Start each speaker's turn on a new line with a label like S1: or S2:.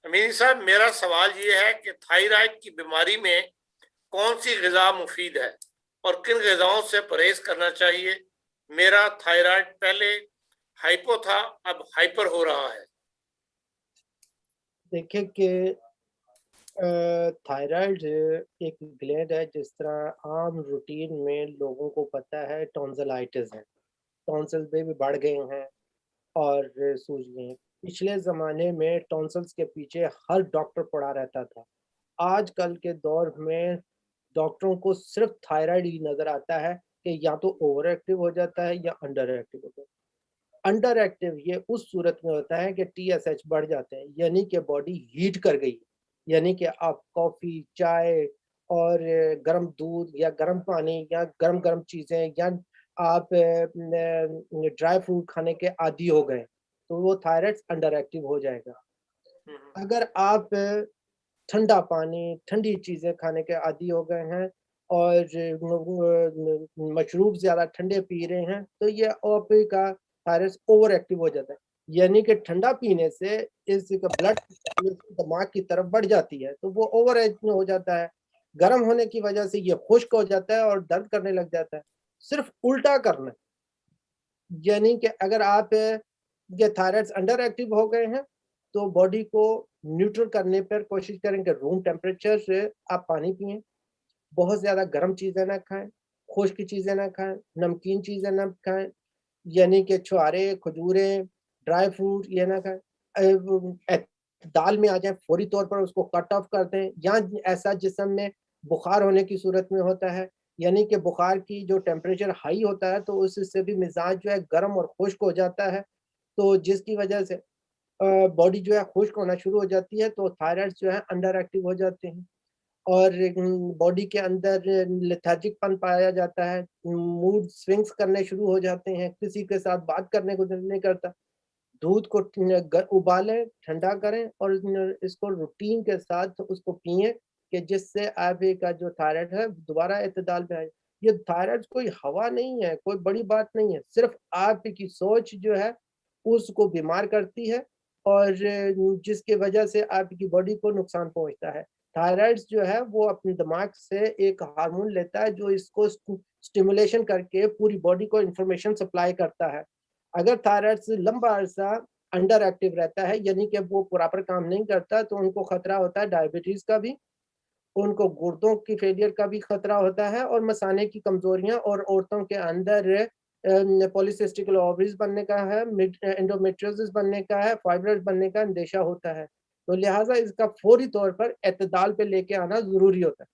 S1: अमीर साहब, मेरा सवाल ये है कि थायराइड की बीमारी में कौन सी ग़िज़ा मुफीद है और किन ग़िज़ाओं से परहेज करना चाहिए। मेरा थायराइड पहले हाइपो था, अब हाइपर हो रहा है।
S2: देखिए कि थायराइड एक ग्लैंड है, जिस तरह आम रूटीन में लोगों को पता है टॉन्सिलाइटिस है, टॉन्सिल्स भी बढ़ गए हैं और सूज गए हैं। पिछले ज़माने में टॉन्सिल्स के पीछे हर डॉक्टर पड़ा रहता था। आजकल के दौर में डॉक्टरों को सिर्फ थायराइड ही नज़र आता है कि या तो ओवर एक्टिव हो जाता है या अंडर एक्टिव हो जाता है। अंडर एक्टिव ये उस सूरत में होता है कि टीएसएच बढ़ जाते हैं, यानी कि बॉडी हीट कर गई, यानी कि आप कॉफ़ी, चाय और गर्म दूध या गर्म पानी या गर्म-गर्म चीज़ें या आप ड्राई फ्रूट खाने के आदी हो गए, तो वो थायराइड अंडर एक्टिव हो जाएगा। अगर आप ठंडा पानी, ठंडी चीज़ें खाने के आदी हो गए हैं और मशरूब ज़्यादा ठंडे पी रहे हैं, तो ये आपका थायराइड ओवर एक्टिव हो जाता है। यानी कि ठंडा पीने से इसका ब्लड दिमाग की तरफ बढ़ जाती है, तो वो ओवर एक्टिव हो जाता है। गर्म होने की वजह से ये खुश्क हो जाता है और दर्द करने लग जाता है। सिर्फ उल्टा करना है, यानी कि अगर आप ये थायराइड अंडर एक्टिव हो गए हैं, तो बॉडी को न्यूट्रल करने पर कोशिश करें कि रूम टेम्परेचर से आप पानी पिएँ, बहुत ज़्यादा गर्म चीज़ें ना खाएँ, खुश्क चीज़ें ना खाएँ, नमकीन चीज़ें ना खाएँ, यानी कि छुहारे, खजूरें, ड्राई फ्रूट ये ना खाएँ। दाल में आ जाए, फौरी तौर पर उसको कट ऑफ कर दें, या ऐसा जिस्म में बुखार होने की सूरत में होता है, यानी कि बुखार की जो टेम्परेचर हाई होता है, तो उससे भी मिज़ाज जो है गर्म और खुश्क हो जाता है, तो जिसकी वजह से बॉडी जो है खुश्क होना शुरू हो जाती है, तो थायराइड जो है अंडर एक्टिव हो जाते हैं और बॉडी के अंदर लेथार्जिकपन पाया जाता है, मूड स्विंग्स करने शुरू हो जाते हैं, किसी के साथ बात करने को दिल नहीं करता। दूध को उबालें, ठंडा करें और इसको रूटीन के साथ उसको पिएँ कि जिससे आपका जो थायराइड है दोबारा एतदाल में आए। ये थायराइड कोई हवा नहीं है, कोई बड़ी बात नहीं है, सिर्फ़ आपकी सोच जो है उसको बीमार करती है और जिसकी वजह से आपकी बॉडी को नुकसान पहुँचता है। थायराइड जो है वो अपने दिमाग से एक हार्मोन लेता है जो इसको स्टिमुलेशन करके पूरी बॉडी को इन्फॉर्मेशन सप्लाई करता है। अगर थायराइड से लंबा अरसा अंडर एक्टिव रहता है, यानी कि वो प्रॉपर काम नहीं करता, तो उनको खतरा होता है डायबिटीज़ का भी, उनको गुर्दों की फेलियर का भी खतरा होता है और मसाने की कमज़ोरियाँ और औरतों के अंदर पॉलीसिस्टिक ओवरीज़ बनने का है, एंडोमेट्रियोसिस बनने का है, फाइब्रॉइड बनने का अंदेशा होता है। तो लिहाज़ा इसका फ़ौरी तौर पर एतदाल पे लेके आना ज़रूरी होता है।